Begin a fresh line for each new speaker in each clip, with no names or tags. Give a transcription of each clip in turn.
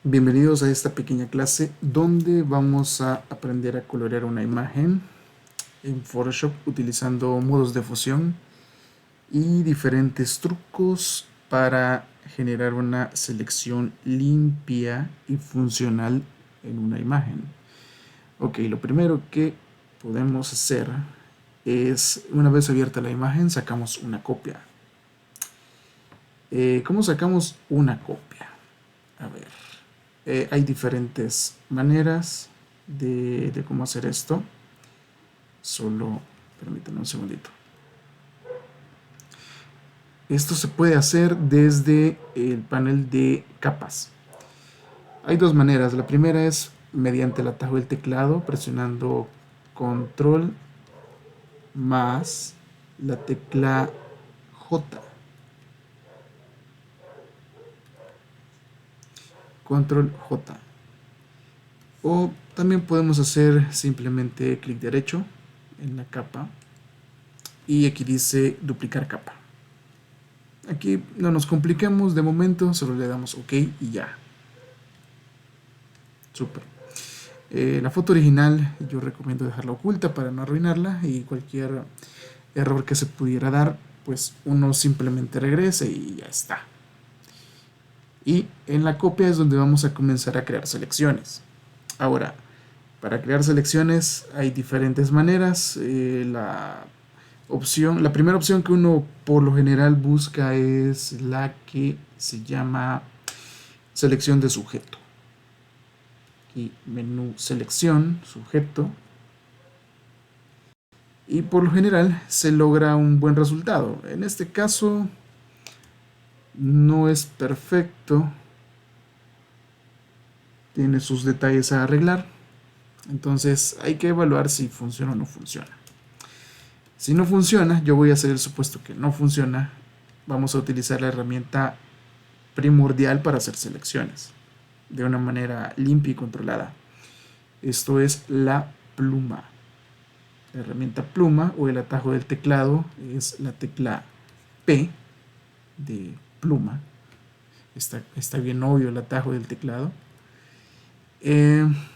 Bienvenidos a esta pequeña clase donde vamos a aprender a colorear una imagen en Photoshop utilizando modos de fusión y diferentes trucos para generar una selección limpia y funcional en una imagen. Ok, lo primero que podemos hacer es, una vez abierta la imagen, sacamos una copia. ¿Cómo sacamos una copia? A ver. Hay diferentes maneras de cómo hacer esto. Solo permítanme un segundito. Esto se puede hacer desde el panel de capas. Hay dos maneras. La primera es mediante el atajo del teclado, presionando Control más la tecla J. Control J. O también podemos hacer simplemente clic derecho en la capa y aquí dice duplicar capa. Aquí no nos compliquemos de momento, solo le damos OK y ya. Súper. La foto original yo recomiendo dejarla oculta para no arruinarla, y cualquier error que se pudiera dar, pues uno simplemente regrese y ya está. Y en la copia es donde vamos a comenzar a crear selecciones. Ahora, para crear selecciones hay diferentes maneras. La primera opción que uno por lo general busca es la que se llama selección de sujeto. Aquí menú selección, sujeto. Y por lo general se logra un buen resultado. En este caso no es perfecto. Tiene sus detalles a arreglar. Entonces hay que evaluar si funciona o no funciona. Si no funciona, yo voy a hacer el supuesto que no funciona. Vamos a utilizar la herramienta primordial para hacer selecciones de una manera limpia y controlada. Esto es la pluma. La herramienta pluma o el atajo del teclado es la tecla P de pluma. Está bien obvio el atajo del teclado.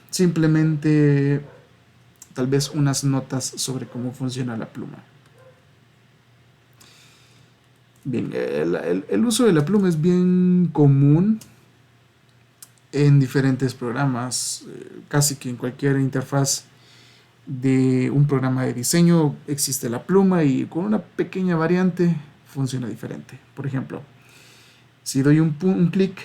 Simplemente tal vez unas notas sobre cómo funciona la pluma. Bien, el uso de la pluma es bien común en diferentes programas. Casi que en cualquier interfaz de un programa de diseño existe la pluma, y con una pequeña variante funciona diferente. Por ejemplo, si doy un clic,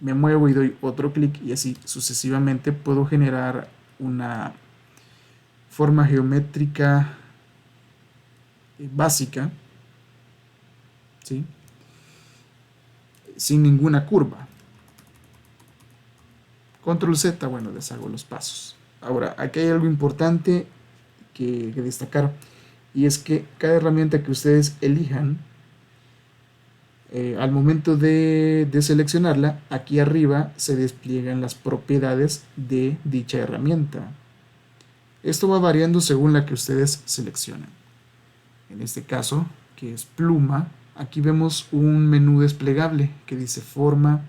me muevo y doy otro clic y así sucesivamente, puedo generar una forma geométrica básica, ¿sí? Sin ninguna curva. Control Z, bueno, les hago los pasos. Ahora, aquí hay algo importante que destacar, y es que cada herramienta que ustedes elijan, al momento de seleccionarla, aquí arriba se despliegan las propiedades de dicha herramienta. Esto va variando según la que ustedes seleccionen. En este caso, que es pluma, aquí vemos un menú desplegable que dice forma.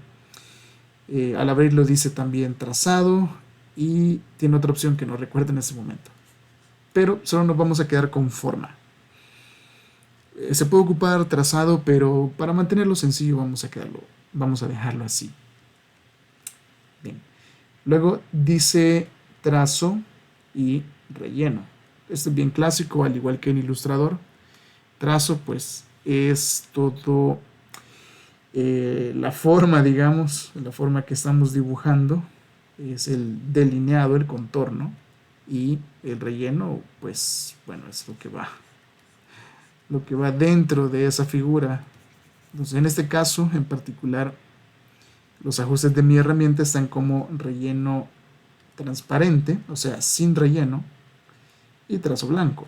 Al abrirlo dice también trazado, y tiene otra opción que no recuerdo en este momento. Pero solo nos vamos a quedar con forma. Se puede ocupar trazado, pero para mantenerlo sencillo vamos a dejarlo así. Bien. Luego dice trazo y relleno. Esto es bien clásico, al igual que en Illustrator. Trazo pues es todo la forma, digamos, la forma que estamos dibujando, es el delineado, el contorno, y el relleno pues bueno, es lo que va dentro de esa figura. Entonces, en este caso en particular, los ajustes de mi herramienta están como relleno transparente, o sea, sin relleno, y trazo blanco.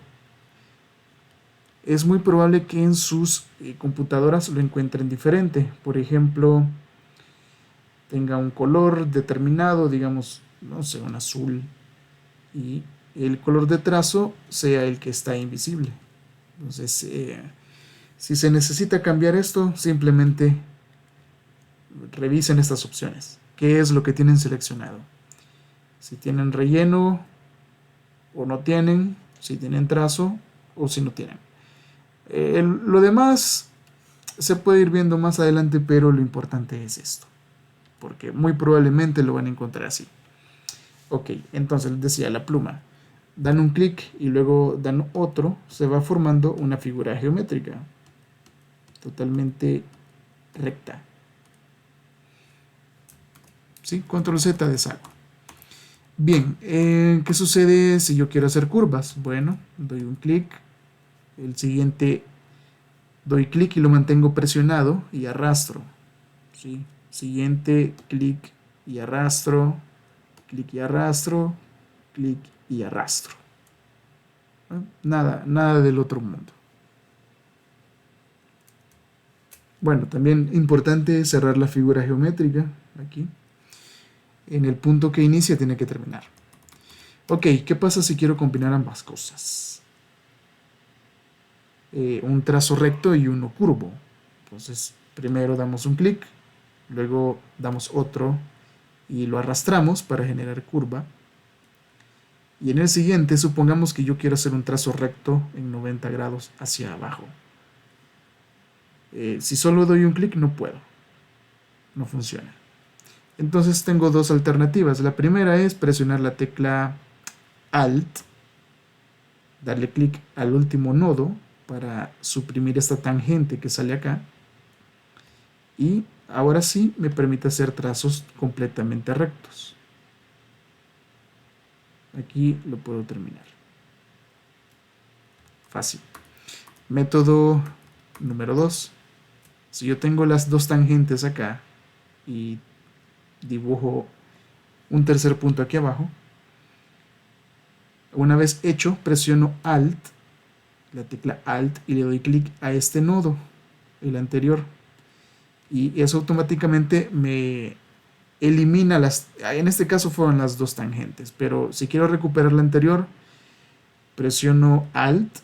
Es muy probable que en sus computadoras lo encuentren diferente. Por ejemplo, tenga un color determinado, digamos, no sé, un azul, y el color de trazo sea el que está invisible. Entonces, si se necesita cambiar esto, simplemente revisen estas opciones. qué es lo que tienen seleccionado. Si tienen relleno o no tienen, si tienen trazo o si no tienen. Lo demás se puede ir viendo más adelante, pero lo importante es esto, porque muy probablemente lo van a encontrar así. Ok, entonces les decía, la pluma. Dan un clic y luego dan otro, se va formando una figura geométrica totalmente recta. ¿Sí? Control Z deshago. Bien, ¿qué sucede si yo quiero hacer curvas? Bueno, doy un clic, el siguiente doy clic y lo mantengo presionado y arrastro. ¿Sí? Siguiente, clic y arrastro, clic y arrastro, clic y arrastro. Nada, nada del otro mundo. Bueno, también importante cerrar la figura geométrica aquí. En el punto que inicia tiene que terminar. Ok, ¿qué pasa si quiero combinar ambas cosas? Un trazo recto y uno curvo. Entonces, primero damos un clic, luego damos otro y lo arrastramos para generar curva. Y en el siguiente, supongamos que yo quiero hacer un trazo recto en 90 grados hacia abajo. Si solo doy un clic, no puedo. No funciona. Entonces tengo dos alternativas. La primera es presionar la tecla Alt, darle clic al último nodo para suprimir esta tangente que sale acá. Y ahora sí me permite hacer trazos completamente rectos. Aquí lo puedo terminar. Fácil. Método número 2. Si yo tengo las dos tangentes acá y dibujo un tercer punto aquí abajo, una vez hecho, presiono Alt, la tecla Alt, y le doy clic a este nodo, el anterior. Y eso automáticamente me elimina en este caso fueron las dos tangentes, pero si quiero recuperar la anterior, presiono Alt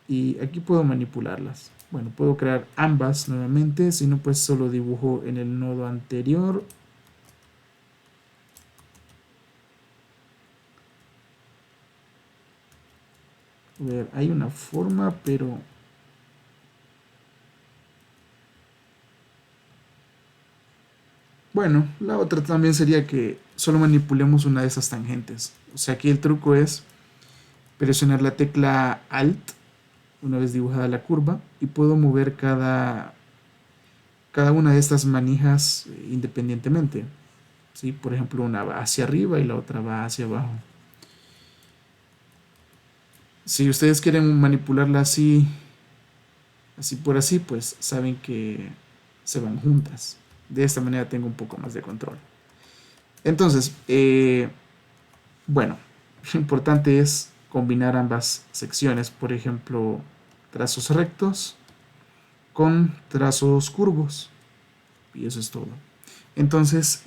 y aquí puedo manipularlas. Bueno, puedo crear ambas nuevamente, si no pues solo dibujo en el nodo anterior. A ver, hay una forma, pero bueno, la otra también sería que solo manipulemos una de esas tangentes. O sea, aquí el truco es presionar la tecla Alt una vez dibujada la curva y puedo mover cada una de estas manijas independientemente. ¿Sí? Por ejemplo, una va hacia arriba y la otra va hacia abajo. Si ustedes quieren manipularla así por así, pues saben que se van juntas. De esta manera tengo un poco más de control. Entonces, bueno, lo importante es combinar ambas secciones, por ejemplo, trazos rectos con trazos curvos. Y eso es todo. Entonces,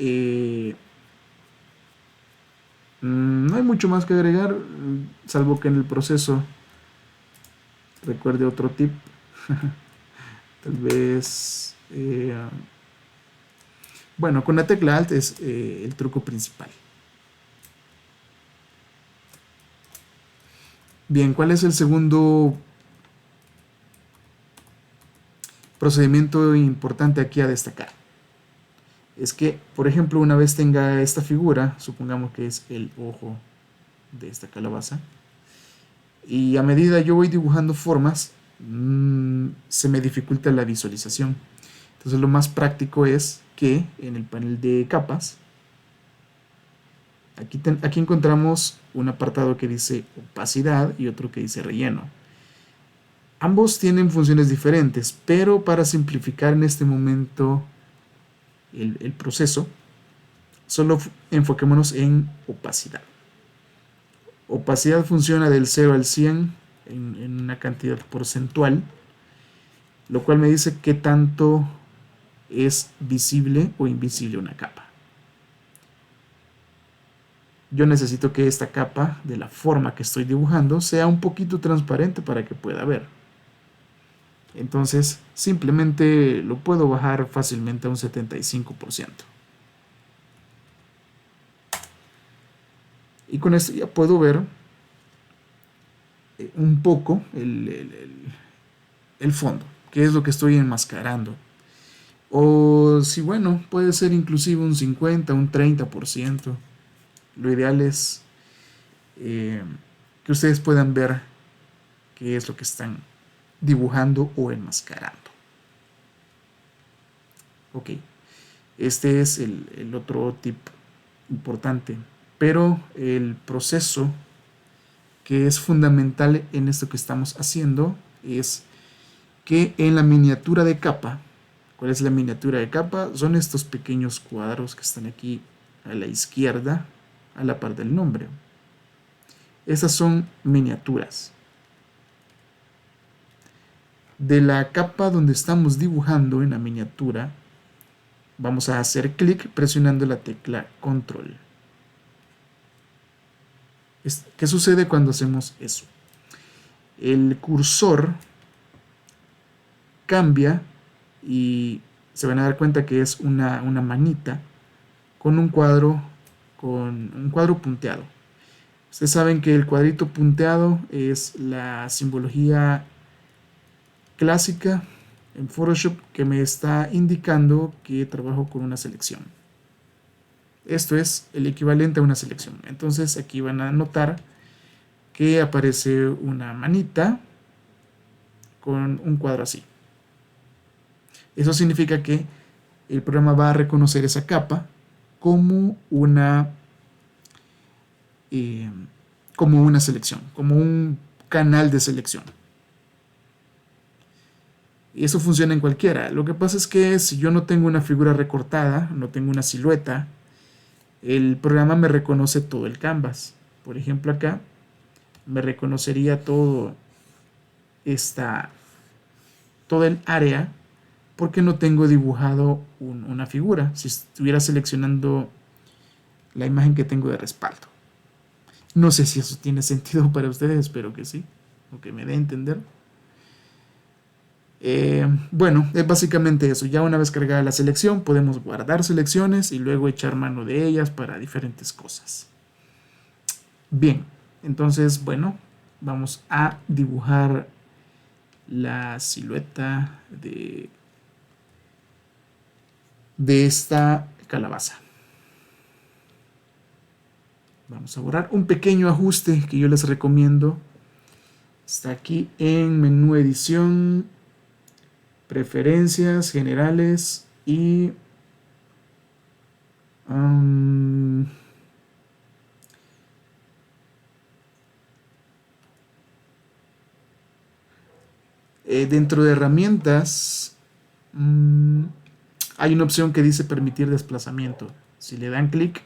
no hay mucho más que agregar, salvo que en el proceso recuerde otro tip. Tal vez, bueno, con la tecla Alt es el truco principal. Bien, ¿cuál es el segundo procedimiento importante aquí a destacar? Es que, por ejemplo, una vez tenga esta figura, supongamos que es el ojo de esta calabaza, y a medida yo voy dibujando formas, se me dificulta la visualización. Entonces lo más práctico es que en el panel de capas, aquí encontramos un apartado que dice opacidad y otro que dice relleno. Ambos tienen funciones diferentes, pero para simplificar en este momento el proceso, solo enfoquémonos en opacidad. Opacidad funciona del 0 al 100 en una cantidad porcentual, lo cual me dice qué tanto es visible o invisible una capa. Yo necesito que esta capa, de la forma que estoy dibujando, sea un poquito transparente para que pueda ver. Entonces simplemente lo puedo bajar fácilmente a un 75%. Y con esto ya puedo ver un poco el fondo, que es lo que estoy enmascarando. O si bueno, puede ser inclusive un 50, un 30%. Lo ideal es que ustedes puedan ver qué es lo que están dibujando o enmascarando. Ok, este es el otro tip importante, pero el proceso que es fundamental en esto que estamos haciendo es que en la miniatura de capa, ¿cuál es la miniatura de capa? Son estos pequeños cuadros que están aquí a la izquierda, a la par del nombre. Esas son miniaturas. De la capa donde estamos dibujando en la miniatura, vamos a hacer clic presionando la tecla control. ¿Qué sucede cuando hacemos eso? El cursor cambia y se van a dar cuenta que es una manita con un cuadro punteado. Ustedes saben que el cuadrito punteado es la simbología clásica en Photoshop que me está indicando que trabajo con una selección. Esto es el equivalente a una selección. Entonces aquí van a notar que aparece una manita con un cuadro así. Eso significa que el programa va a reconocer esa capa como una selección, como un canal de selección. Y eso funciona en cualquiera. Lo que pasa es que si yo no tengo una figura recortada, no tengo una silueta, el programa me reconoce todo el canvas. Por ejemplo, acá me reconocería todo el área porque no tengo dibujado una figura. Si estuviera seleccionando la imagen que tengo de respaldo. No sé si eso tiene sentido para ustedes, espero que sí, o que me dé a entender. Bueno, es básicamente eso. Ya una vez cargada la selección, podemos guardar selecciones y luego echar mano de ellas para diferentes cosas. Bien, entonces, bueno, vamos a dibujar la silueta de esta calabaza. Vamos a borrar un pequeño ajuste que yo les recomiendo. Está aquí en menú edición, preferencias generales y dentro de herramientas hay una opción que dice permitir desplazamiento. Si le dan clic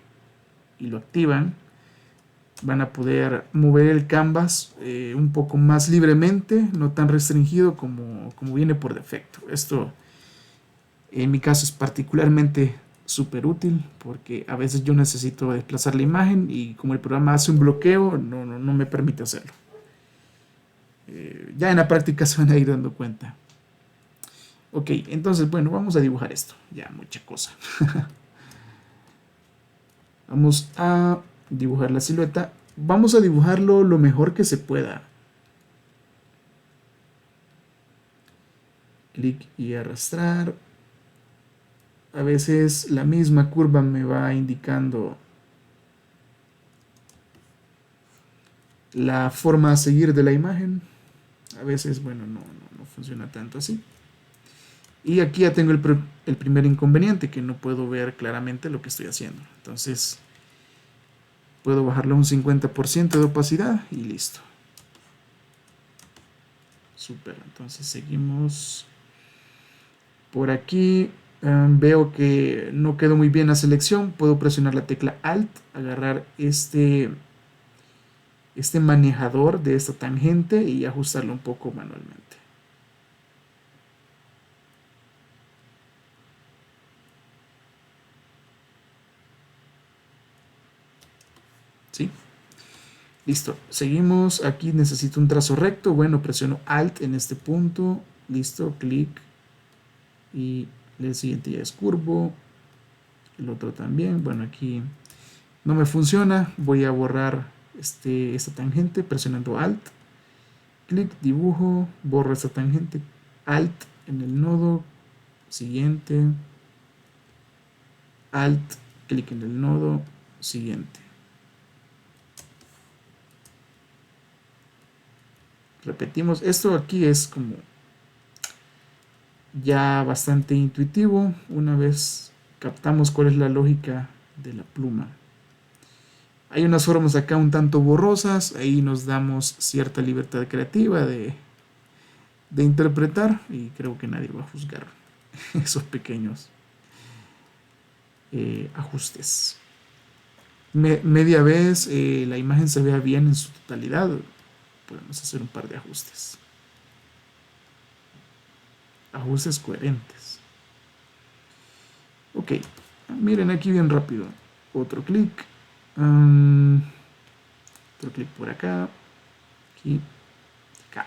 y lo activan, van a poder mover el canvas un poco más libremente, no tan restringido como viene por defecto. Esto en mi caso es particularmente súper útil porque a veces yo necesito desplazar la imagen y como el programa hace un bloqueo no me permite hacerlo. Ya en la práctica se van a ir dando cuenta. Ok, entonces bueno, vamos a dibujar esto. Ya, mucha cosa. Vamos a dibujar la silueta. Vamos a dibujarlo lo mejor que se pueda. Clic y arrastrar. A veces la misma curva me va indicando la forma a seguir de la imagen. A veces, bueno, no funciona tanto así. Y aquí ya tengo el primer inconveniente, que no puedo ver claramente lo que estoy haciendo. Entonces, puedo bajarle un 50% de opacidad y listo. Súper, entonces seguimos por aquí. Veo que no quedó muy bien la selección. Puedo presionar la tecla Alt, agarrar este manejador de esta tangente y ajustarlo un poco manualmente. ¿Sí? Listo. Seguimos. Aquí necesito un trazo recto. Bueno, presiono Alt en este punto. listo, clic, y el siguiente ya es curvo, el otro también. Bueno, aquí no me funciona, voy a borrar esta tangente presionando Alt, clic, dibujo, borro esta tangente, Alt en el nodo, siguiente, Alt, clic en el nodo, siguiente. Repetimos, esto aquí es como ya bastante intuitivo una vez captamos cuál es la lógica de la pluma. Hay unas formas acá un tanto borrosas, ahí nos damos cierta libertad creativa de interpretar y creo que nadie va a juzgar esos pequeños ajustes. Media vez la imagen se vea bien en su totalidad, podemos hacer un par de ajustes. Ajustes coherentes. Ok, miren aquí bien rápido. Otro clic. Otro clic por acá. Aquí. Acá.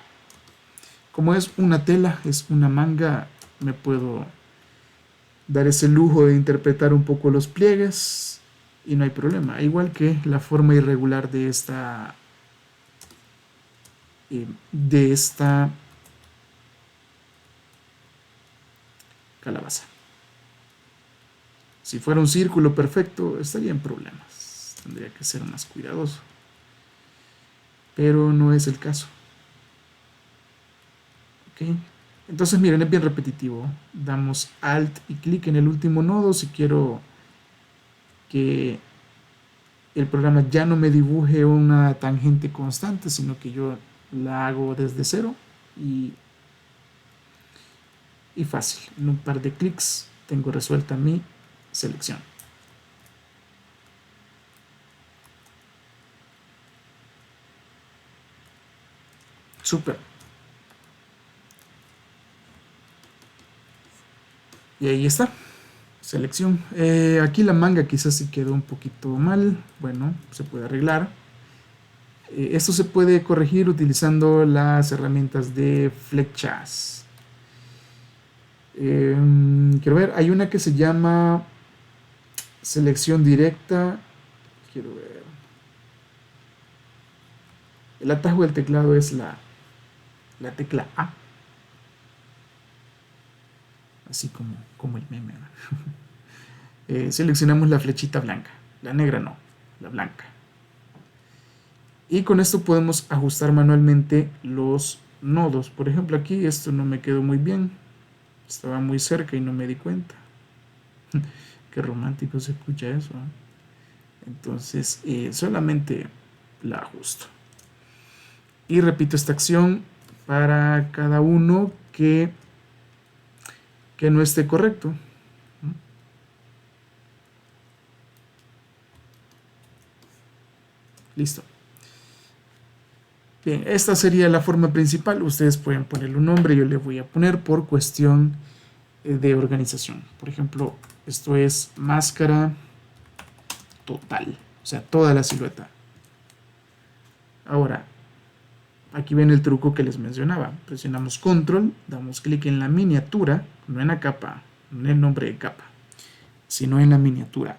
Como es una tela, es una manga, me puedo dar ese lujo de interpretar un poco los pliegues y no hay problema. Igual que la forma irregular de esta calabaza. Si fuera un círculo perfecto, estaría en problemas. Tendría que ser más cuidadoso. Pero no es el caso. ¿Ok? Entonces, miren, es bien repetitivo. Damos Alt y clic en el último nodo si quiero que el programa ya no me dibuje una tangente constante, sino que yo la hago desde cero y fácil. En un par de clics tengo resuelta mi selección. Súper. Y ahí está. Selección. Aquí la manga quizás sí quedó un poquito mal. Bueno, se puede arreglar. Esto se puede corregir utilizando las herramientas de flechas. Quiero ver, hay una que se llama selección directa. Quiero ver. El atajo del teclado es la tecla A. Así como el meme. Seleccionamos la flechita blanca. La negra no, la blanca. Y con esto podemos ajustar manualmente los nodos. Por ejemplo, aquí esto no me quedó muy bien. Estaba muy cerca y no me di cuenta. Qué romántico se escucha eso. Entonces, solamente la ajusto. Y repito esta acción para cada uno que no esté correcto. Listo. Bien, esta sería la forma principal. Ustedes pueden ponerle un nombre. Yo le voy a poner por cuestión de organización. Por ejemplo, esto es máscara total. O sea, toda la silueta. Ahora, aquí ven el truco que les mencionaba. Presionamos control, damos clic en la miniatura, no en la capa, no en el nombre de capa, sino en la miniatura.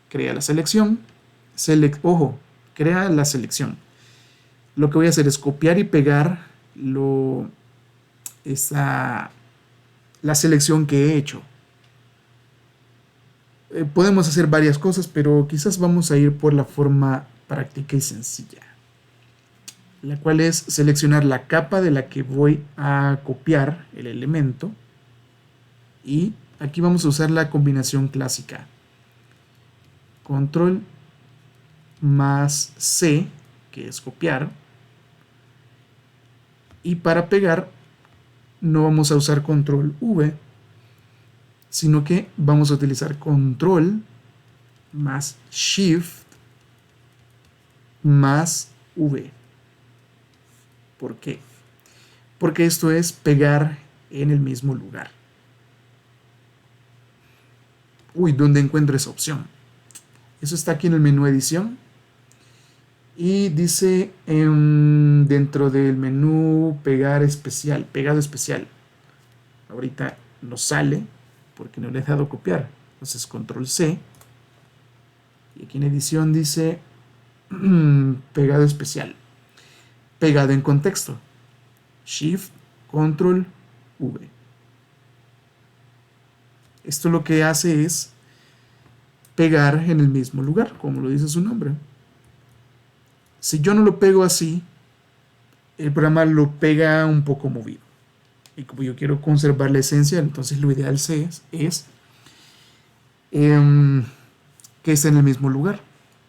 Crea la selección. Ojo, crea la selección. Lo que voy a hacer es copiar y pegar la selección que he hecho. Podemos hacer varias cosas, pero quizás vamos a ir por la forma práctica y sencilla, la cual es seleccionar la capa de la que voy a copiar el elemento, y aquí vamos a usar la combinación clásica: control más C, que es copiar, y para pegar no vamos a usar control V, sino que vamos a utilizar control más shift más V. ¿Por qué? Porque esto es pegar en el mismo lugar. Uy, ¿dónde encuentro esa opción? Eso está aquí en el menú edición. Y dice dentro del menú pegado especial. Ahorita no sale porque no le he dejado copiar. Entonces control C. Y aquí en edición dice pegado especial. Pegado en contexto. Shift, control, V. Esto lo que hace es pegar en el mismo lugar, como lo dice su nombre. Si yo no lo pego así, el programa lo pega un poco movido. Y como yo quiero conservar la esencia, entonces lo ideal es que esté en el mismo lugar.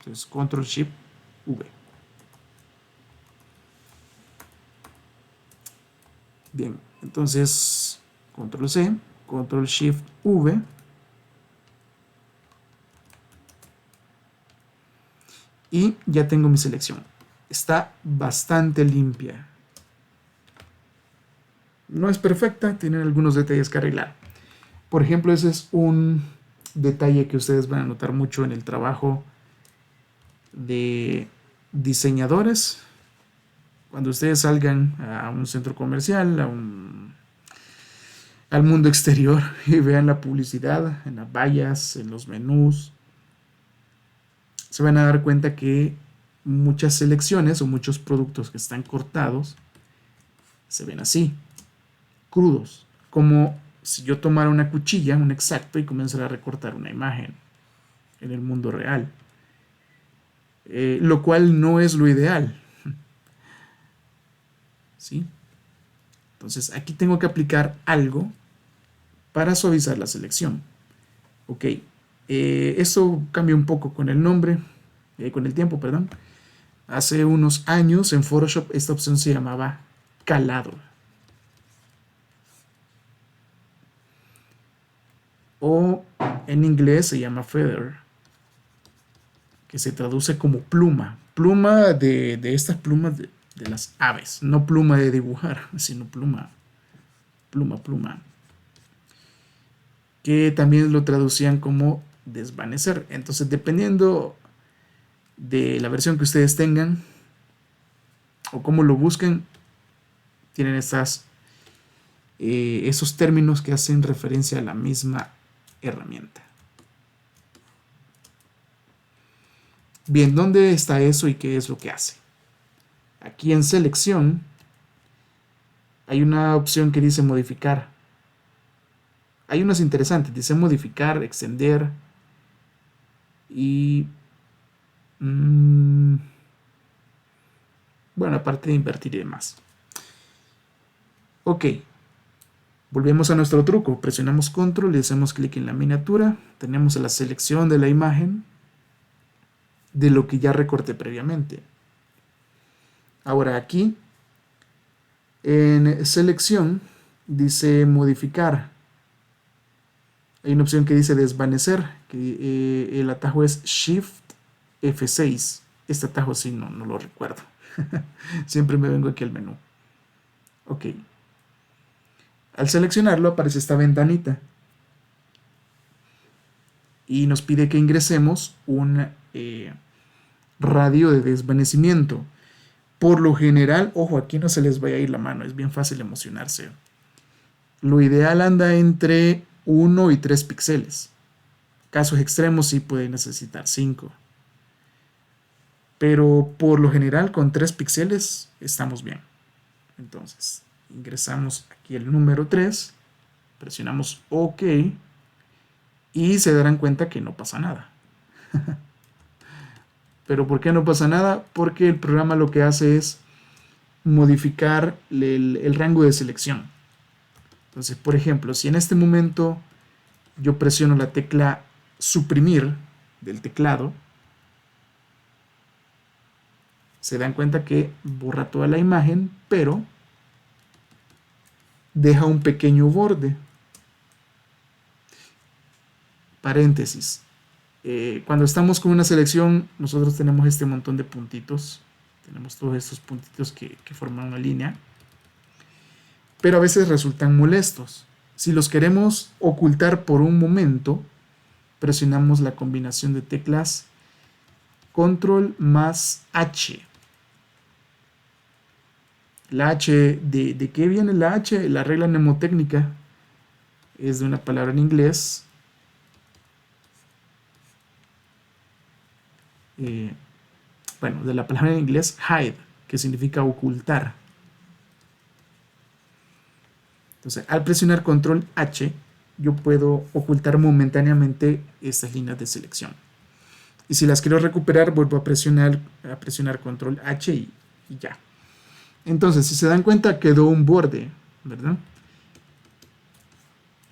Entonces, control shift V. Bien, entonces control C, control shift V. Y ya tengo mi selección. Está bastante limpia. No es perfecta, tiene algunos detalles que arreglar. Por ejemplo, ese es un detalle que ustedes van a notar mucho en el trabajo de diseñadores. Cuando ustedes salgan a un centro comercial, al mundo exterior y vean la publicidad en las vallas, en los menús, se van a dar cuenta que muchas selecciones o muchos productos que están cortados se ven así, crudos, como si yo tomara una cuchilla, un X-Acto, y comenzara a recortar una imagen en el mundo real, lo cual no es lo ideal. ¿Sí? Entonces aquí tengo que aplicar algo para suavizar la selección. Ok, eso cambia un poco con el nombre, con el tiempo, perdón. Hace unos años en Photoshop esta opción se llamaba calado. O en inglés se llama feather, que se traduce como pluma. Pluma de estas plumas de las aves. No pluma de dibujar, sino pluma. Pluma. Que también lo traducían como desvanecer. Entonces, dependiendo de la versión que ustedes tengan o cómo lo busquen, tienen esos términos que hacen referencia a la misma herramienta. Bien, ¿dónde está eso y qué es lo que hace? Aquí en selección hay una opción que dice modificar. Hay unas interesantes, dice modificar, extender y bueno, aparte de invertir y demás. Ok, volvemos a nuestro truco, presionamos control y hacemos clic en la miniatura, tenemos la selección de la imagen de lo que ya recorté previamente. Ahora aquí en selección dice modificar, hay una opción que dice desvanecer, que el atajo es Shift F6. Este atajo sí no lo recuerdo. Siempre me vengo aquí al menú. Ok. Al seleccionarlo aparece esta ventanita. Y nos pide que ingresemos un radio de desvanecimiento. Por lo general, ojo, aquí no se les vaya a ir la mano, es bien fácil emocionarse. Lo ideal anda entre 1 y 3 píxeles. Casos extremos sí pueden necesitar 5. Pero por lo general con 3 píxeles estamos bien. Entonces, ingresamos aquí el número 3, presionamos OK y se darán cuenta que no pasa nada. ¿Pero por qué no pasa nada? Porque el programa lo que hace es modificar el rango de selección. Entonces, por ejemplo, si en este momento yo presiono la tecla suprimir del teclado, se dan cuenta que borra toda la imagen, pero deja un pequeño borde. Paréntesis. Cuando estamos con una selección, nosotros tenemos este montón de puntitos. Tenemos todos estos puntitos que forman una línea. Pero a veces resultan molestos. Si los queremos ocultar por un momento, presionamos la combinación de teclas control más H. La H, ¿de qué viene la H? La regla mnemotécnica es de una palabra en inglés. Bueno, de la palabra en inglés hide, que significa ocultar. Entonces, al presionar control H, yo puedo ocultar momentáneamente estas líneas de selección. Y si las quiero recuperar, vuelvo a presionar control H y ya. Entonces, si se dan cuenta, quedó un borde, ¿verdad?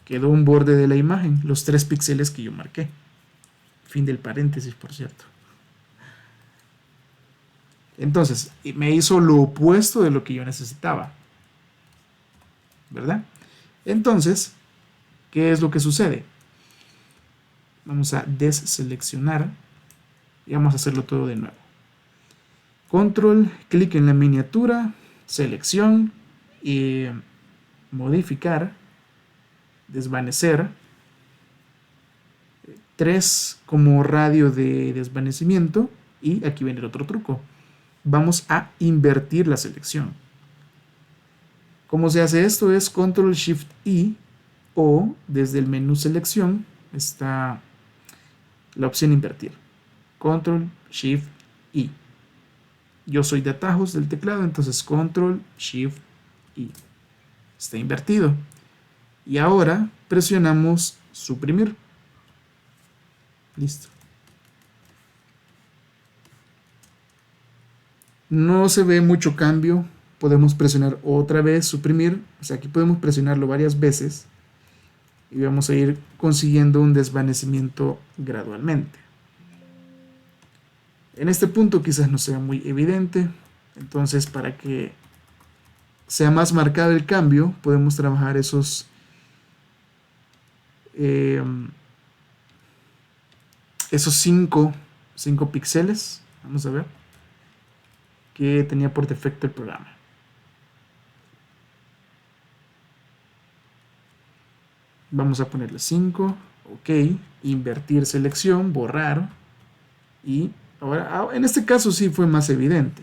Quedó un borde de la imagen, los 3 píxeles que yo marqué. Fin del paréntesis, por cierto. Entonces, me hizo lo opuesto de lo que yo necesitaba, ¿verdad? Entonces, ¿qué es lo que sucede? Vamos a deseleccionar y vamos a hacerlo todo de nuevo. Control, clic en la miniatura, selección y modificar, desvanecer, 3 como radio de desvanecimiento y aquí viene el otro truco. Vamos a invertir la selección. ¿Cómo se hace esto? Es Control Shift I o desde el menú selección está la opción invertir. Control Shift I. Yo soy de atajos del teclado, entonces Control Shift I. Está invertido. Y ahora presionamos suprimir. Listo. No se ve mucho cambio. Podemos presionar otra vez suprimir. O sea, aquí podemos presionarlo varias veces. Y vamos a ir consiguiendo un desvanecimiento gradualmente. En este punto quizás no sea muy evidente. Entonces, para que sea más marcado el cambio, podemos trabajar esos esos 5 píxeles. Vamos a ver que tenía por defecto el programa. Vamos a ponerle 5, ok, invertir selección, borrar, y ahora en este caso sí fue más evidente.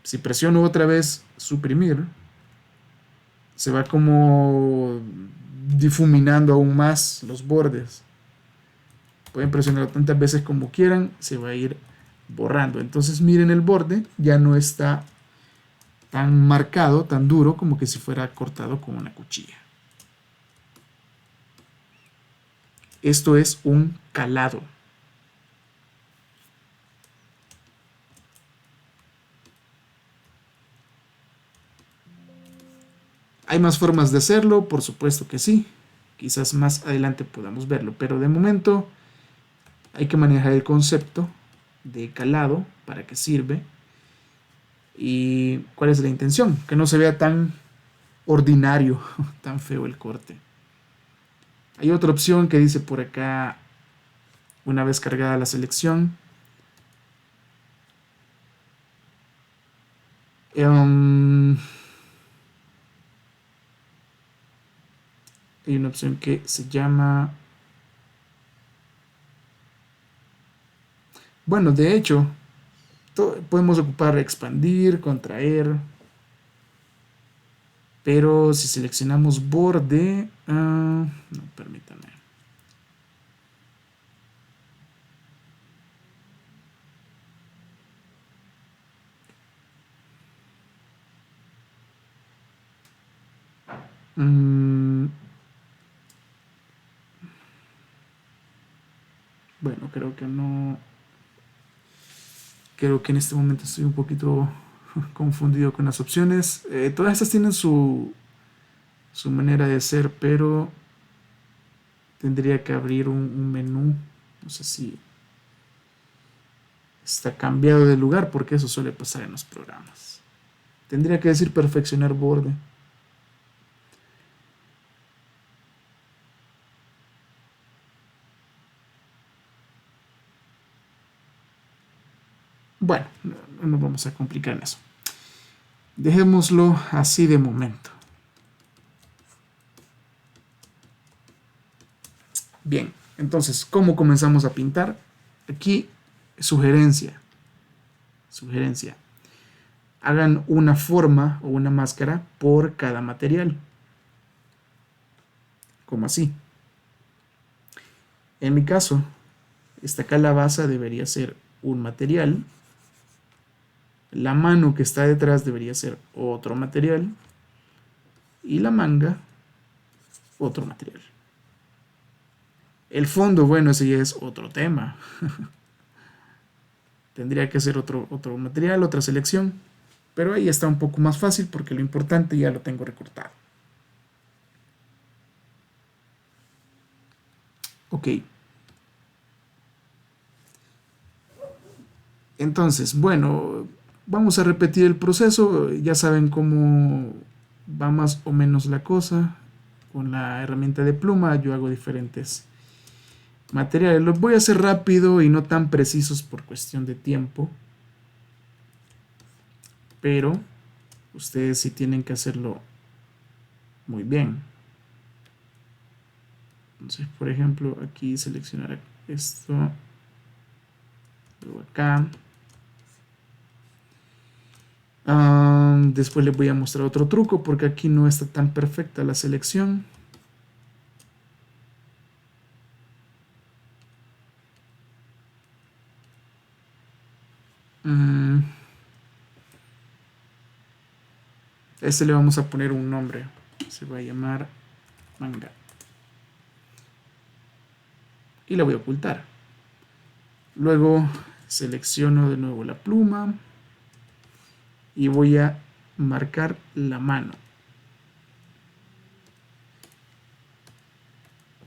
Si presiono otra vez suprimir, se va como difuminando aún más los bordes. Pueden presionarlo tantas veces como quieran, se va a ir borrando. Entonces miren, el borde ya no está tan marcado, tan duro, como que si fuera cortado con una cuchilla. Esto es un calado. ¿Hay más formas de hacerlo? Por supuesto que sí. Quizás más adelante podamos verlo, pero de momento hay que manejar el concepto de calado, para qué sirve y cuál es la intención, que no se vea tan ordinario, tan feo el corte. Hay otra opción que dice por acá, una vez cargada la selección, hay una opción que se llama, bueno, de hecho podemos ocupar expandir, contraer, pero si seleccionamos borde, no, permítanme. Bueno, creo que no. Creo que en este momento estoy un poquito confundido con las opciones. Todas estas tienen su manera de ser, pero tendría que abrir un menú. No sé si está cambiado de lugar, porque eso suele pasar en los programas. Tendría que decir perfeccionar borde. Bueno, no nos vamos a complicar en eso. Dejémoslo así de momento. Bien, Entonces, ¿cómo comenzamos a pintar? Aquí, sugerencia. Sugerencia. Hagan una forma o una máscara por cada material. Como así. En mi caso, esta calabaza debería ser un material. La mano que está detrás debería ser otro material. Y la manga, otro material. El fondo, bueno, ese ya es otro tema. Tendría que ser otro material, otra selección. Pero ahí está un poco más fácil porque lo importante ya lo tengo recortado. Ok. Entonces, bueno, vamos a repetir el proceso. Ya saben cómo va más o menos la cosa. Con la herramienta de pluma yo hago diferentes materiales. Los voy a hacer rápido y no tan precisos por cuestión de tiempo. Pero ustedes sí tienen que hacerlo muy bien. Entonces, por ejemplo, aquí seleccionar esto. Luego acá. Después les voy a mostrar otro truco porque aquí no está tan perfecta la selección. A este le vamos a poner un nombre. Se va a llamar manga. Y la voy a ocultar. Luego selecciono de nuevo la pluma. Y voy a marcar la mano.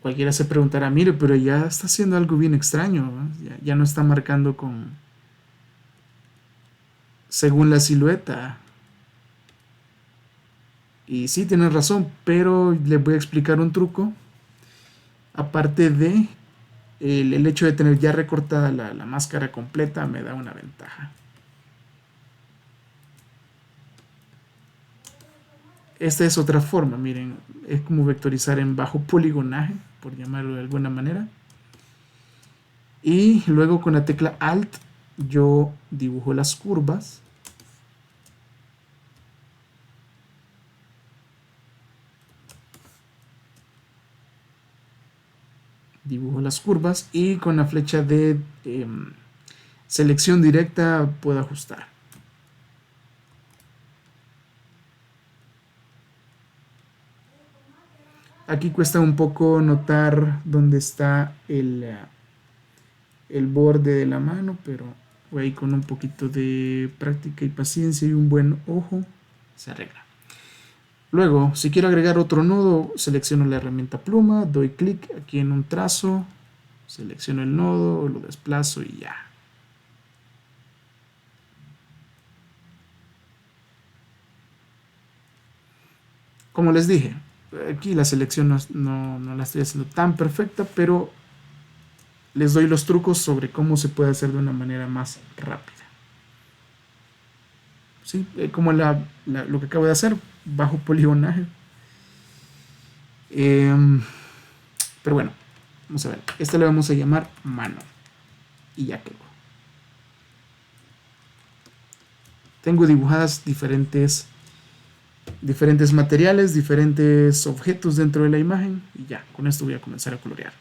Cualquiera se preguntará, mire, pero ya está haciendo algo bien extraño. Ya no está marcando según la silueta. Y sí, tienes razón, pero les voy a explicar un truco. Aparte de el hecho de tener ya recortada la máscara completa, me da una ventaja. Esta es otra forma, miren, es como vectorizar en bajo poligonaje, por llamarlo de alguna manera. Y luego con la tecla Alt yo dibujo las curvas. Dibujo las curvas y con la flecha de selección directa puedo ajustar. Aquí cuesta un poco notar dónde está el borde de la mano, pero ahí con un poquito de práctica y paciencia y un buen ojo se arregla. Luego, si quiero agregar otro nodo, selecciono la herramienta pluma, doy clic aquí en un trazo, selecciono el nodo, lo desplazo y ya. Como les dije, aquí la selección no la estoy haciendo tan perfecta, pero les doy los trucos sobre cómo se puede hacer de una manera más rápida. ¿Sí? Como lo que acabo de hacer, bajo poligonaje. Pero bueno, vamos a ver. Este le vamos a llamar mano. Y ya quedó. Tengo dibujadas diferentes materiales, diferentes objetos dentro de la imagen. Y ya, con esto voy a comenzar a colorear.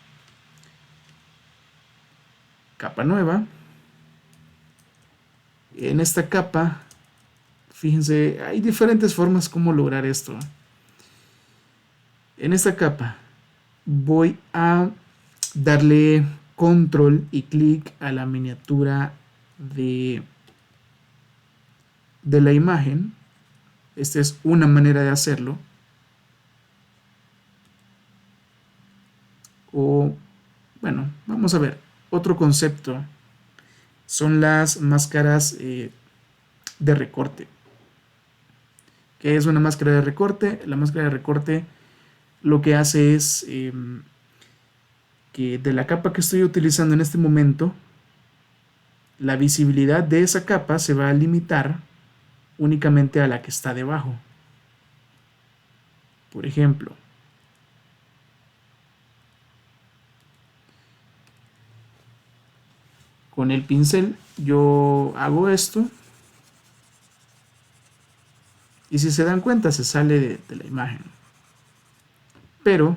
Capa nueva. En esta capa, fíjense, hay diferentes formas como lograr esto. En esta capa voy a darle control y clic a la miniatura de la imagen. Esta es una manera de hacerlo. O, bueno, vamos a ver. Otro concepto son las máscaras de recorte. ¿Qué es una máscara de recorte? La máscara de recorte lo que hace es que de la capa que estoy utilizando en este momento, la visibilidad de esa capa se va a limitar únicamente a la que está debajo. Por ejemplo, con el pincel yo hago esto. Y si se dan cuenta, se sale de la imagen. Pero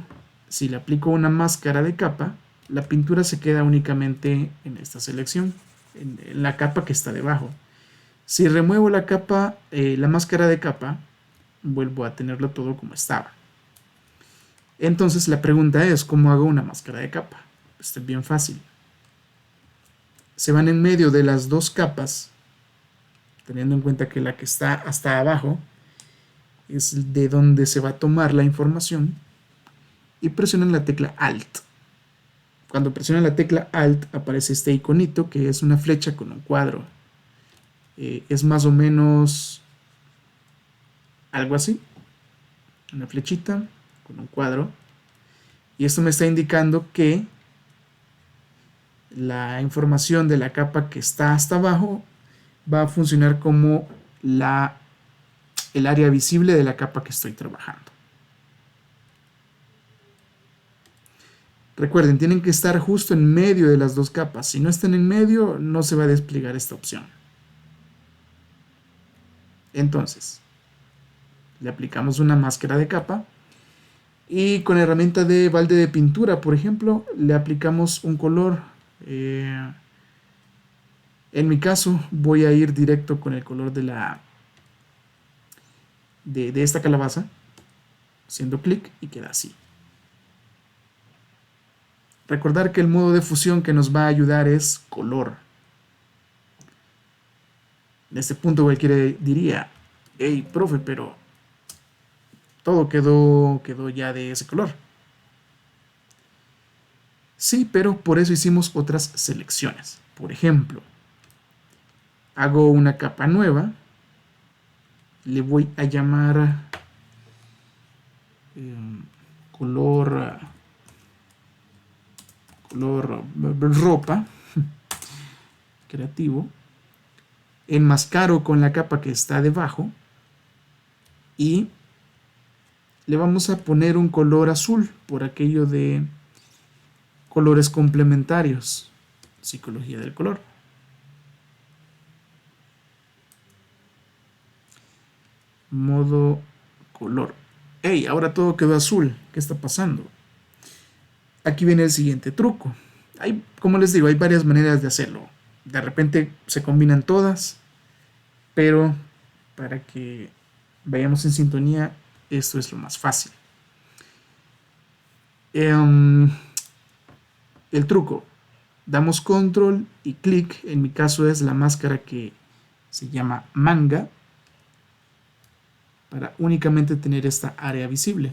si le aplico una máscara de capa, la pintura se queda únicamente en esta selección, en la capa que está debajo. Si remuevo la capa, la máscara de capa, vuelvo a tenerlo todo como estaba. Entonces la pregunta es, ¿cómo hago una máscara de capa? Esto es bien fácil. Se van en medio de las dos capas, teniendo en cuenta que la que está hasta abajo es de donde se va a tomar la información, y presionan la tecla Alt. Cuando presionan la tecla Alt aparece este iconito que es una flecha con un cuadro. Es más o menos algo así, una flechita con un cuadro, y esto me está indicando que la información de la capa que está hasta abajo va a funcionar como el área visible de la capa que estoy trabajando. Recuerden, tienen que estar justo en medio de las dos capas. Si no están en medio, no se va a desplegar esta opción. Entonces, le aplicamos una máscara de capa y con la herramienta de balde de pintura, por ejemplo, le aplicamos un color. En mi caso, voy a ir directo con el color de esta calabaza, haciendo clic y queda así. Recordar que el modo de fusión que nos va a ayudar es color. En este punto cualquiera diría, hey, profe, pero todo quedó ya de ese color. Sí, pero por eso hicimos otras selecciones. Por ejemplo, hago una capa nueva, le voy a llamar color ropa, creativo, enmascaro con la capa que está debajo y le vamos a poner un color azul por aquello de colores complementarios, psicología del color. Modo color. Hey, ahora todo quedó azul. ¿Qué está pasando? Aquí viene el siguiente truco. Como les digo, hay varias maneras de hacerlo. De repente se combinan todas, pero para que vayamos en sintonía, esto es lo más fácil. El truco, damos control y clic. En mi caso es la máscara que se llama manga, para únicamente tener esta área visible.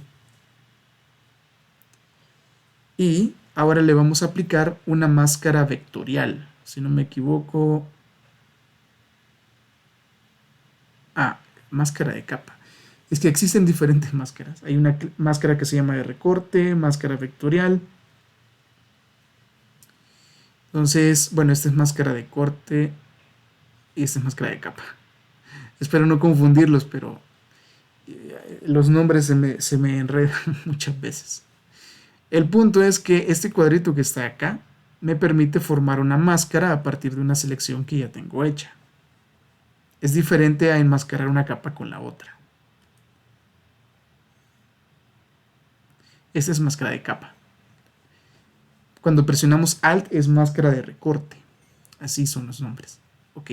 Y ahora le vamos a aplicar una máscara vectorial, si no me equivoco. Máscara de capa. Es que existen diferentes máscaras. Hay una máscara que se llama de recorte, máscara vectorial. Entonces, bueno, esta es máscara de corte y esta es máscara de capa. Espero no confundirlos, pero los nombres se me enredan muchas veces. El punto es que este cuadrito que está acá me permite formar una máscara a partir de una selección que ya tengo hecha. Es diferente a enmascarar una capa con la otra. Esta es máscara de capa. Cuando presionamos Alt es máscara de recorte. Así son los nombres. Ok.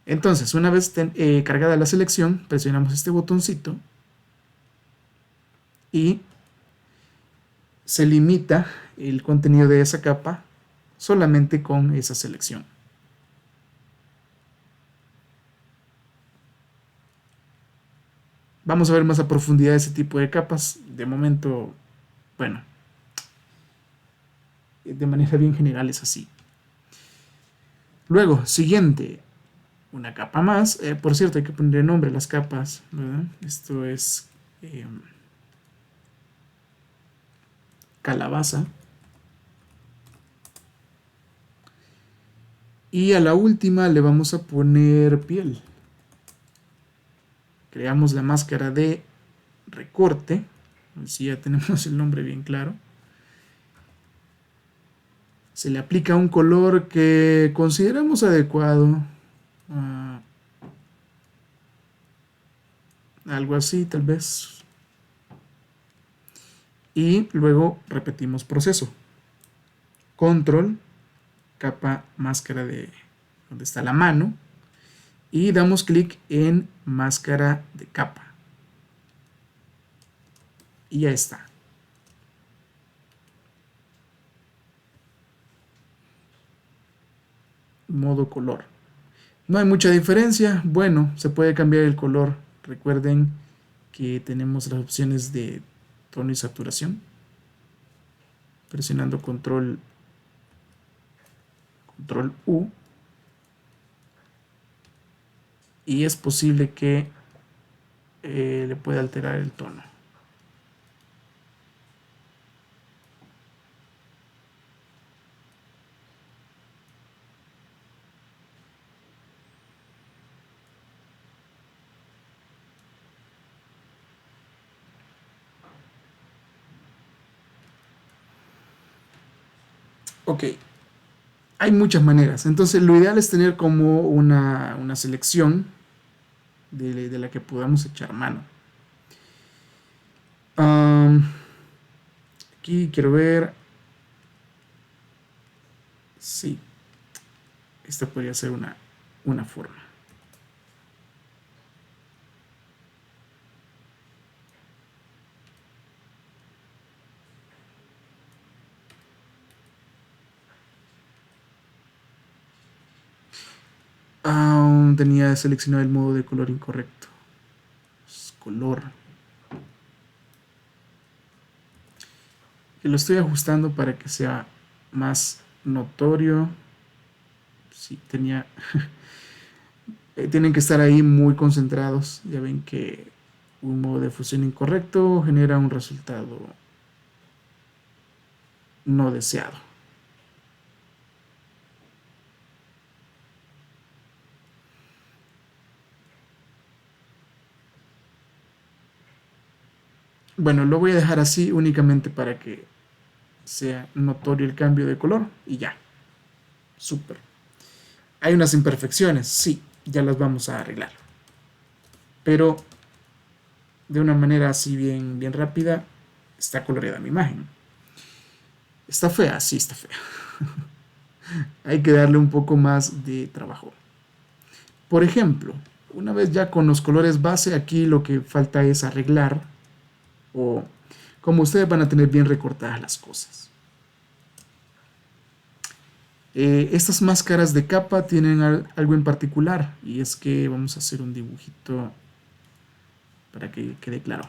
Entonces, una vez cargada la selección, presionamos este botoncito y se limita el contenido de esa capa solamente con esa selección. Vamos a ver más a profundidad ese tipo de capas. De momento, bueno, de manera bien general es así. Luego, siguiente, una capa más. Por cierto, hay que ponerle nombre a las capas, ¿verdad? Esto es calabaza. Y a la última le vamos a poner piel. Creamos la máscara de recorte. Así ya tenemos el nombre bien claro. Se le aplica un color que consideramos adecuado. Algo así, tal vez. Y luego repetimos proceso. Control, capa máscara de donde está la mano. Y damos clic en máscara de capa. Y ya está. Modo color. No hay mucha diferencia. Bueno, se puede cambiar el color. Recuerden que tenemos las opciones de tono y saturación. Presionando control U. Y es posible que le pueda alterar el tono. Ok, hay muchas maneras. Entonces lo ideal es tener como una selección de la que podamos echar mano. Aquí quiero ver. Sí, esta podría ser una forma. Tenía seleccionado el modo de color incorrecto. Color. Y lo estoy ajustando para que sea más notorio. Sí, tenía... tienen que estar ahí muy concentrados. Ya ven que un modo de fusión incorrecto genera un resultado no deseado. Bueno, lo voy a dejar así únicamente para que sea notorio el cambio de color y ya. Súper. Hay unas imperfecciones, sí, ya las vamos a arreglar. Pero de una manera así bien rápida, está coloreada mi imagen. ¿Está fea? Sí, está fea. Hay que darle un poco más de trabajo. Por ejemplo, una vez ya con los colores base, aquí lo que falta es arreglar, o como ustedes van a tener bien recortadas las cosas. Estas máscaras de capa tienen algo en particular, y es que vamos a hacer un dibujito para que quede claro.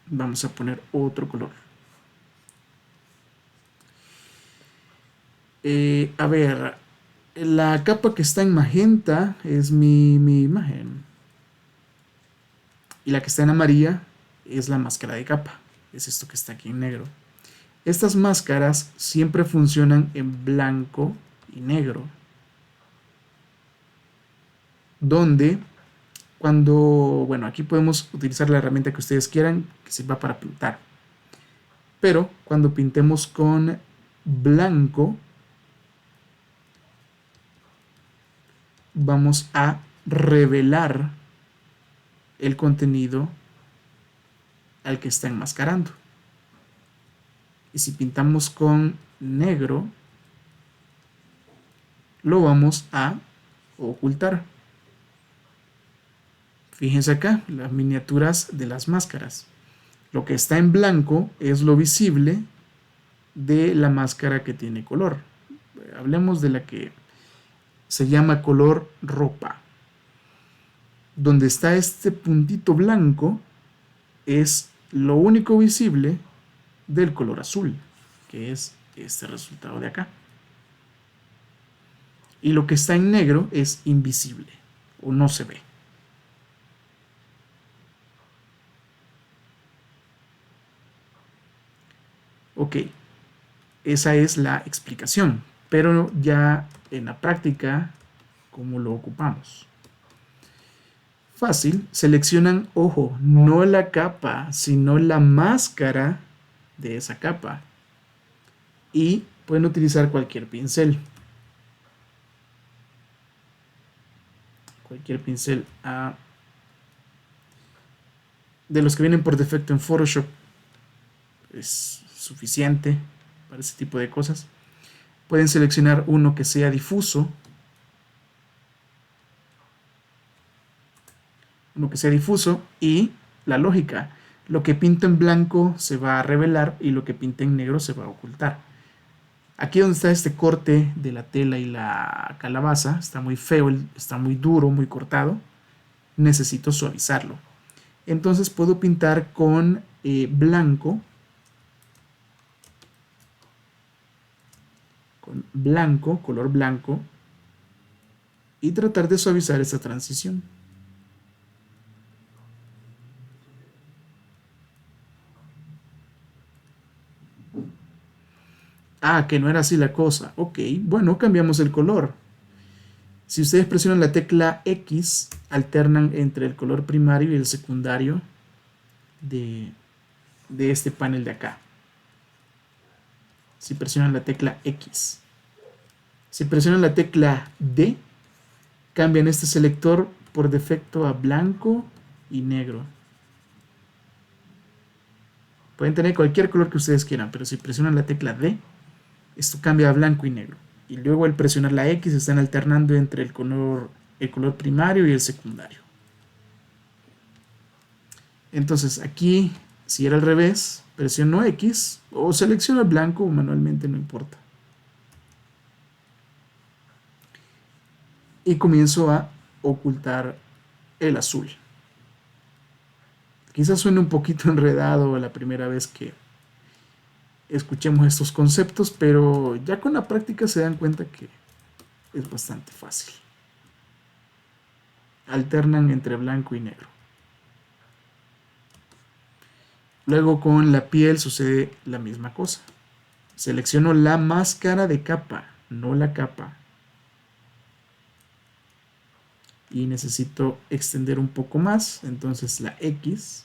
Vamos a poner otro color. A ver, la capa que está en magenta es mi imagen. Y la que está en amarilla es la máscara de capa. Es esto que está aquí en negro. Estas máscaras siempre funcionan en blanco y negro. Donde cuando, bueno, aquí podemos utilizar la herramienta que ustedes quieran, que sirva para pintar. Pero cuando pintemos con blanco, vamos a revelar el contenido al que está enmascarando. Y si pintamos con negro, lo vamos a ocultar. Fíjense acá, las miniaturas de las máscaras. Lo que está en blanco es lo visible de la máscara que tiene color. Hablemos de la que se llama color ropa. Donde está este puntito blanco es lo único visible del color azul, que es este resultado de acá. Y lo que está en negro es invisible o no se ve. Ok, esa es la explicación, pero ya en la práctica, ¿Cómo lo ocupamos? Fácil, seleccionan, ojo, no la capa, sino la máscara de esa capa. Y pueden utilizar cualquier pincel. Cualquier pincel de los que vienen por defecto en Photoshop es suficiente para ese tipo de cosas. Pueden seleccionar uno que sea difuso. Y la lógica, lo que pinto en blanco se va a revelar y lo que pinte en negro se va a ocultar. Aquí donde está este corte de la tela y la calabaza, está muy feo, está muy duro, muy cortado. Necesito suavizarlo. Entonces puedo pintar con blanco. Con blanco, color blanco. Y tratar de suavizar esta transición. Ah, que no era así la cosa. Ok, bueno, cambiamos el color. Si ustedes presionan la tecla X, alternan entre el color primario y el secundario de este panel de acá. Si presionan la tecla X. Si presionan la tecla D, cambian este selector por defecto a blanco y negro. Pueden tener cualquier color que ustedes quieran, pero si presionan la tecla D, esto cambia a blanco y negro. Y luego al presionar la X están alternando entre el color primario y el secundario. Entonces aquí, si era al revés, presiono X o selecciono el blanco manualmente, no importa. Y comienzo a ocultar el azul. Quizás suene un poquito enredado la primera vez que escuchemos estos conceptos, pero ya con la práctica se dan cuenta que es bastante fácil. Alternan entre blanco y negro. Luego con la piel sucede la misma cosa. Selecciono la máscara de capa, no la capa. Y necesito extender un poco más, entonces la X,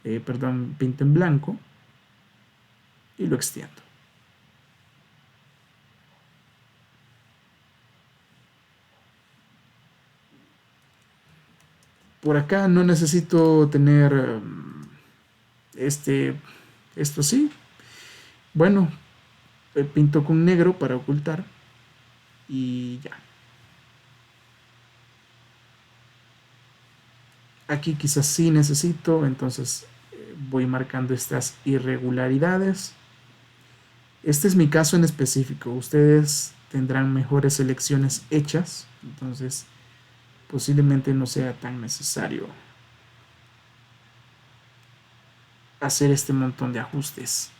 pinto en blanco y lo extiendo. Por acá no necesito tener esto sí. Bueno, pinto con negro para ocultar y ya. Aquí quizás sí necesito, entonces voy marcando estas irregularidades. Este es mi caso en específico. Ustedes tendrán mejores selecciones hechas, entonces posiblemente no sea tan necesario hacer este montón de ajustes.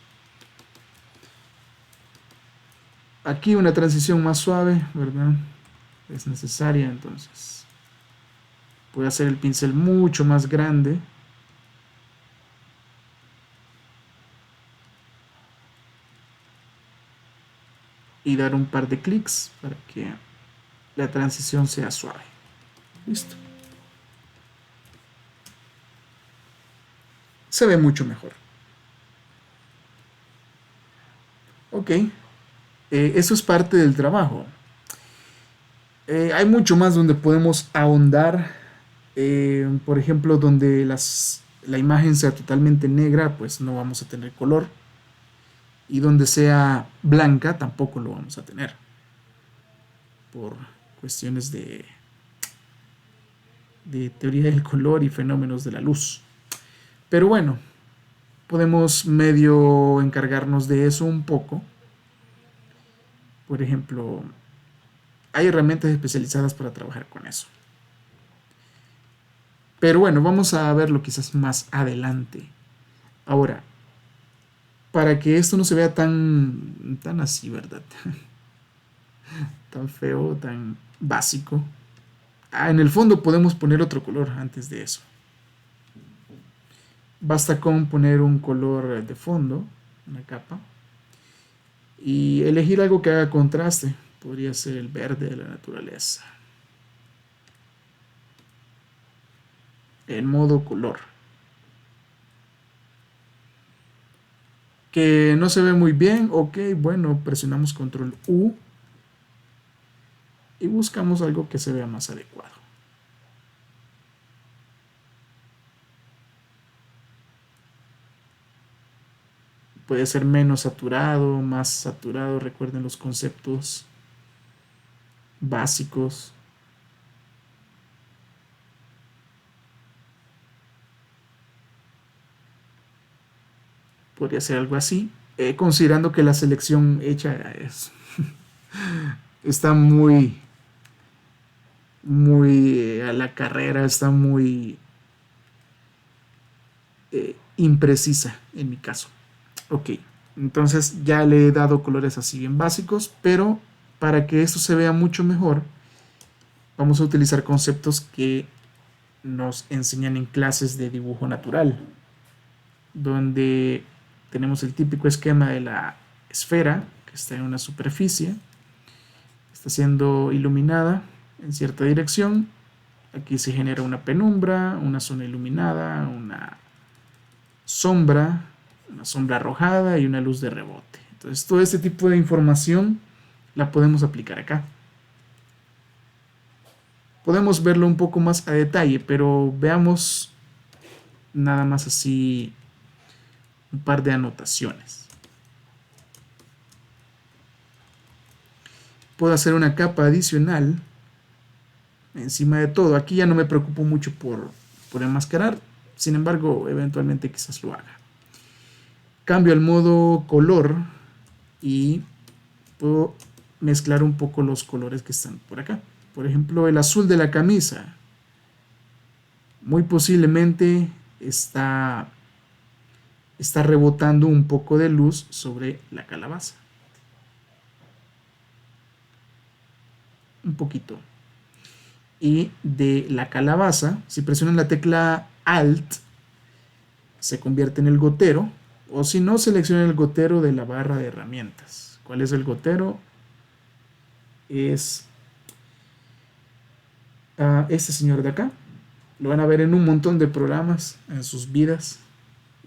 Aquí una transición más suave, ¿verdad? Es necesaria, entonces puedo hacer el pincel mucho más grande. Y dar un par de clics para que la transición sea suave. Listo. Se ve mucho mejor. Ok. Eso es parte del trabajo. Hay mucho más donde podemos ahondar. Por ejemplo, donde la imagen sea totalmente negra, pues no vamos a tener color. Y donde sea blanca, tampoco lo vamos a tener. Por cuestiones de teoría del color y fenómenos de la luz. Pero bueno, podemos medio encargarnos de eso un poco. Por ejemplo, hay herramientas especializadas para trabajar con eso. Pero bueno, vamos a verlo quizás más adelante. Ahora, para que esto no se vea tan así, ¿verdad? Tan feo, tan básico. En el fondo podemos poner otro color antes de eso. Basta con poner un color de fondo, una capa, y elegir algo que haga contraste. Podría ser el verde de la naturaleza. en modo color. Que no se ve muy bien, ok, bueno, presionamos control U y buscamos algo que se vea más adecuado. Puede ser menos saturado, más saturado, recuerden los conceptos básicos. Podría ser algo así, considerando que la selección hecha está muy a la carrera, está muy imprecisa en mi caso. Ok, entonces ya le he dado colores así bien básicos, pero para que esto se vea mucho mejor, vamos a utilizar conceptos que nos enseñan en clases de dibujo natural, donde tenemos el típico esquema de la esfera, que está en una superficie, está siendo iluminada en cierta dirección. Aquí se genera una penumbra, una zona iluminada, una sombra arrojada y una luz de rebote. Entonces todo este tipo de información la podemos aplicar acá. Podemos verlo un poco más a detalle, pero veamos nada más así un par de anotaciones. Puedo hacer una capa adicional encima de todo. Aquí ya no me preocupo mucho por enmascarar, sin embargo, eventualmente quizás lo haga. Cambio el modo color y puedo mezclar un poco los colores que están por acá. Por ejemplo, el azul de la camisa muy posiblemente está rebotando un poco de luz sobre la calabaza. Un poquito. Y de la calabaza, si presionan la tecla Alt, se convierte en el gotero. O si no, seleccionen el gotero de la barra de herramientas. ¿Cuál es el gotero? Es este señor de acá. Lo van a ver en un montón de programas en sus vidas.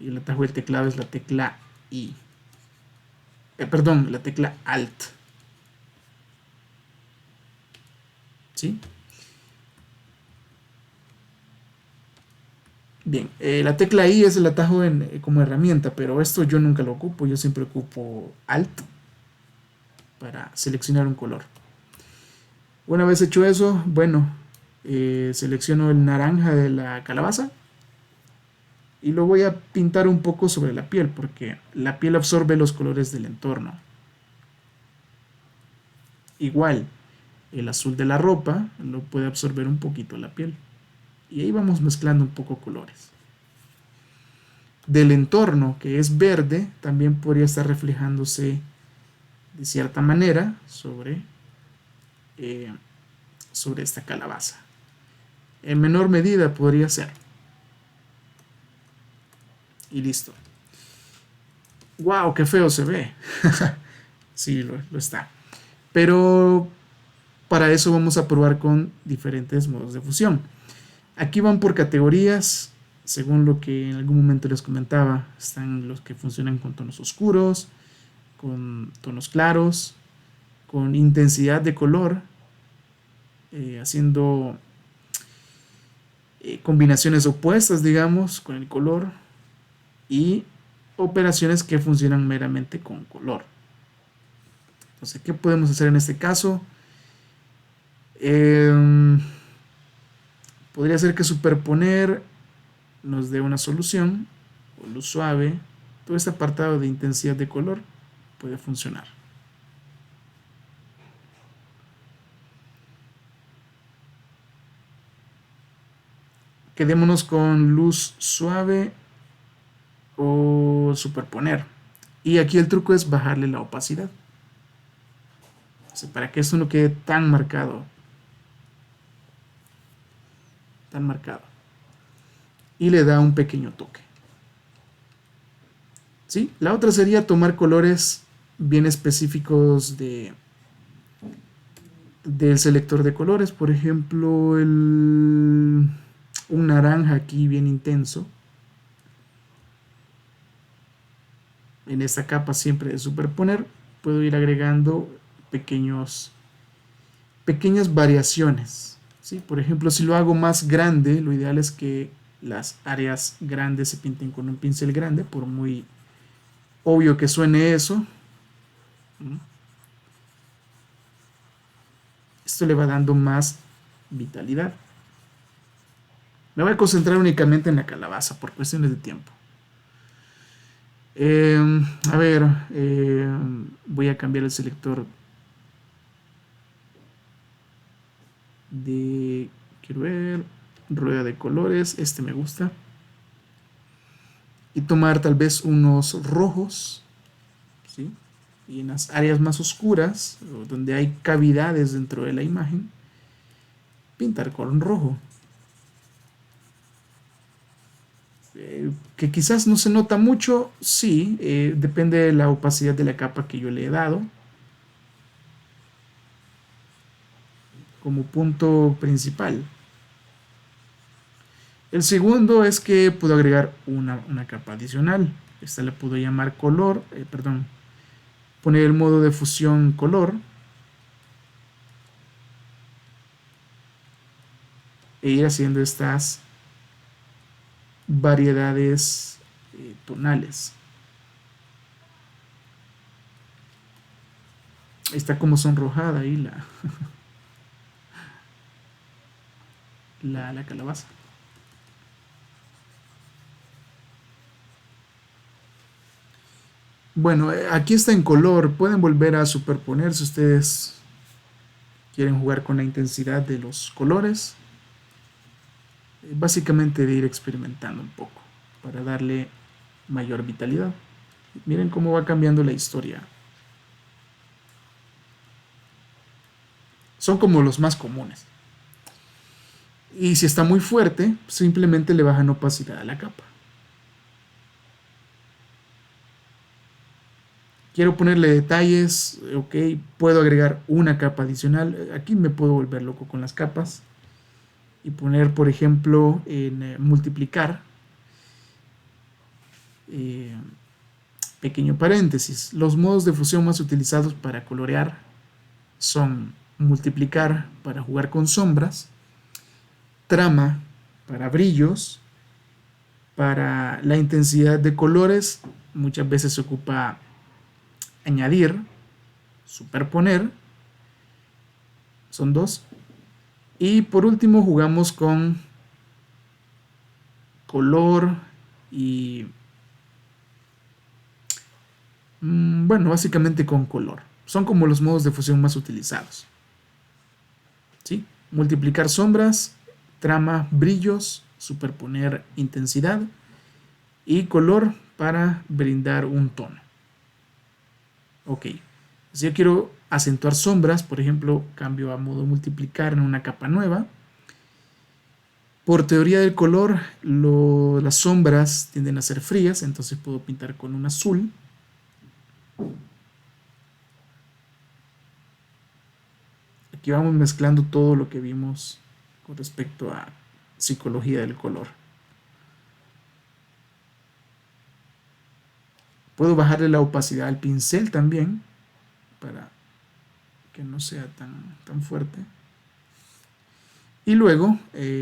Y el atajo del teclado es la tecla I. Perdón, la tecla Alt. ¿Sí? Bien, la tecla I es el atajo como herramienta, pero esto yo nunca lo ocupo. Yo siempre ocupo Alt para seleccionar un color. Una vez hecho eso, bueno, selecciono el naranja de la calabaza y lo voy a pintar un poco sobre la piel, porque la piel absorbe los colores del entorno. Igual, el azul de la ropa lo puede absorber un poquito la piel. Y ahí vamos mezclando un poco colores. Del entorno, que es verde, también podría estar reflejándose de cierta manera sobre esta calabaza. En menor medida podría ser. Y listo. ¡Wow! ¡Qué feo se ve! Sí, lo está. Pero para eso vamos a probar con diferentes modos de fusión. Aquí van por categorías, según lo que en algún momento les comentaba. Están los que funcionan con tonos oscuros, con tonos claros, con intensidad de color, haciendo combinaciones opuestas, digamos, con el color, y operaciones que funcionan meramente con color. Entonces, ¿qué podemos hacer en este caso? Podría ser que superponer nos dé una solución, o luz suave. Todo este apartado de intensidad de color puede funcionar. Quedémonos con luz suave o superponer. Y aquí el truco es bajarle la opacidad, o sea, para que esto no quede tan marcado. Y le da un pequeño toque. ¿Sí? La otra sería tomar colores bien específicos del selector de colores. Por ejemplo, el un naranja aquí bien intenso. En esta capa siempre de superponer puedo ir agregando pequeñas variaciones, ¿sí? Por ejemplo, si lo hago más grande, lo ideal es que las áreas grandes se pinten con un pincel grande, por muy obvio que suene eso. Esto le va dando más vitalidad. Me voy a concentrar únicamente en la calabaza por cuestiones de tiempo. A ver, voy a cambiar el selector de, quiero ver, rueda de colores, este me gusta. Y tomar tal vez unos rojos, ¿sí? Y en las áreas más oscuras, donde hay cavidades dentro de la imagen, pintar con rojo. Que quizás no se nota mucho, sí, depende de la opacidad de la capa que yo le he dado. Como punto principal. El segundo es que puedo agregar una capa adicional. Esta la puedo llamar color, perdón, poner el modo de fusión color e ir haciendo estas variedades tonales. Está como sonrojada ahí la calabaza. Bueno, aquí está en color. Pueden volver a superponer si ustedes quieren jugar con la intensidad de los colores. Básicamente de ir experimentando un poco para darle mayor vitalidad. Miren cómo va cambiando la historia. Son como los más comunes. Y si está muy fuerte, simplemente le bajan opacidad a la capa. Quiero ponerle detalles, ok, puedo agregar una capa adicional. Aquí me puedo volver loco con las capas. Y poner, por ejemplo, en multiplicar. Pequeño paréntesis. Los modos de fusión más utilizados para colorear son multiplicar para jugar con sombras, trama para brillos, para la intensidad de colores muchas veces se ocupa añadir, superponer, son dos, y por último jugamos con color y bueno, básicamente con color. Son como los modos de fusión más utilizados. ¿Sí? Multiplicar sombras, trama, brillos, superponer intensidad y color para brindar un tono. Ok, si yo quiero acentuar sombras, por ejemplo, cambio a modo multiplicar en una capa nueva. Por teoría del color, las sombras tienden a ser frías, entonces puedo pintar con un azul. Aquí vamos mezclando todo lo que vimos con respecto a psicología del color. Puedo bajarle la opacidad al pincel también para que no sea tan fuerte. Y luego,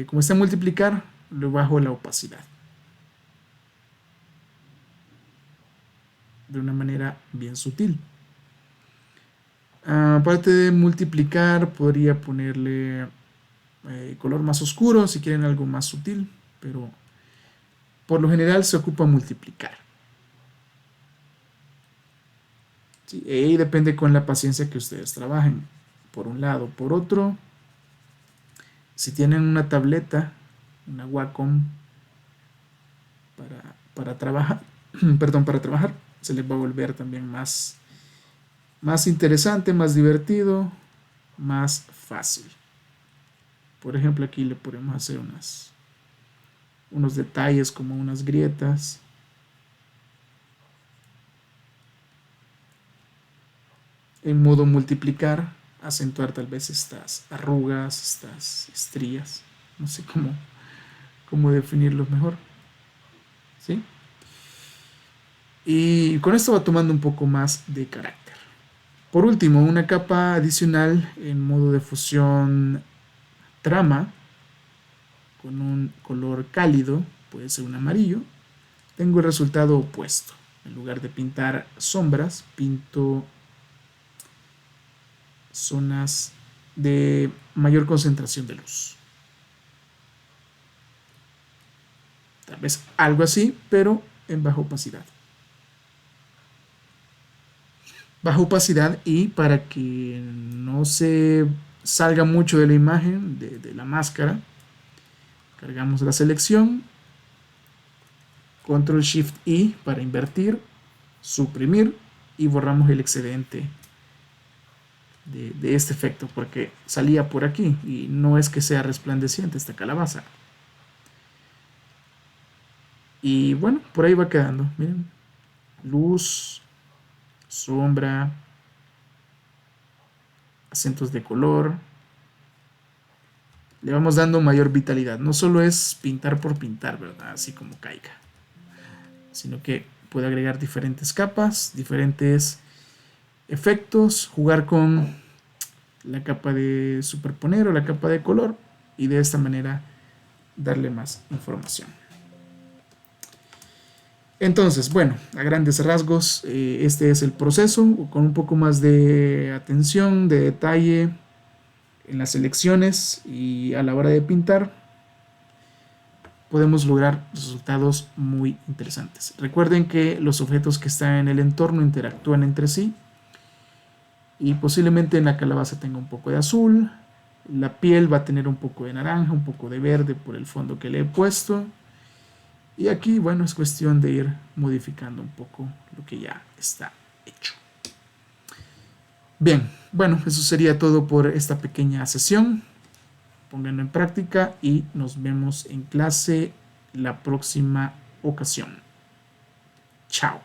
como está en multiplicar, le bajo la opacidad. De una manera bien sutil. Aparte de multiplicar, podría ponerle color más oscuro si quieren algo más sutil, pero por lo general se ocupa multiplicar. ¿Sí? Y depende con la paciencia que ustedes trabajen, por un lado, por otro. Si tienen una tableta, una Wacom para trabajar, perdón, para trabajar, se les va a volver también más interesante, más divertido, más fácil. Por ejemplo, aquí le podemos hacer unos detalles como unas grietas. En modo multiplicar, acentuar tal vez estas arrugas, estas estrías, no sé cómo definirlos mejor. ¿Sí? Y con esto va tomando un poco más de carácter. Por último, una capa adicional en modo de fusión trama con un color cálido, puede ser un amarillo. Tengo el resultado opuesto. En lugar de pintar sombras, pinto zonas de mayor concentración de luz. Tal vez algo así, pero en baja opacidad. Baja opacidad, y para que no se salga mucho de la imagen, de la máscara, cargamos la selección, Control Shift I para invertir, suprimir y borramos el excedente de este efecto, porque salía por aquí y no es que sea resplandeciente esta calabaza. Y bueno, por ahí va quedando, miren, luz, sombra, acentos de color. Le vamos dando mayor vitalidad. No solo es pintar por pintar, ¿verdad? Así como caiga, sino que puede agregar diferentes capas, diferentes efectos, jugar con la capa de superponer o la capa de color, y de esta manera darle más información. Entonces, bueno, a grandes rasgos, este es el proceso, con un poco más de atención, de detalle en las selecciones y a la hora de pintar, podemos lograr resultados muy interesantes. Recuerden que los objetos que están en el entorno interactúan entre sí, y posiblemente en la calabaza tenga un poco de azul, la piel va a tener un poco de naranja, un poco de verde por el fondo que le he puesto, y aquí, bueno, es cuestión de ir modificando un poco lo que ya está hecho. Bien, bueno, eso sería todo por esta pequeña sesión. Pónganlo en práctica y nos vemos en clase la próxima ocasión. Chao.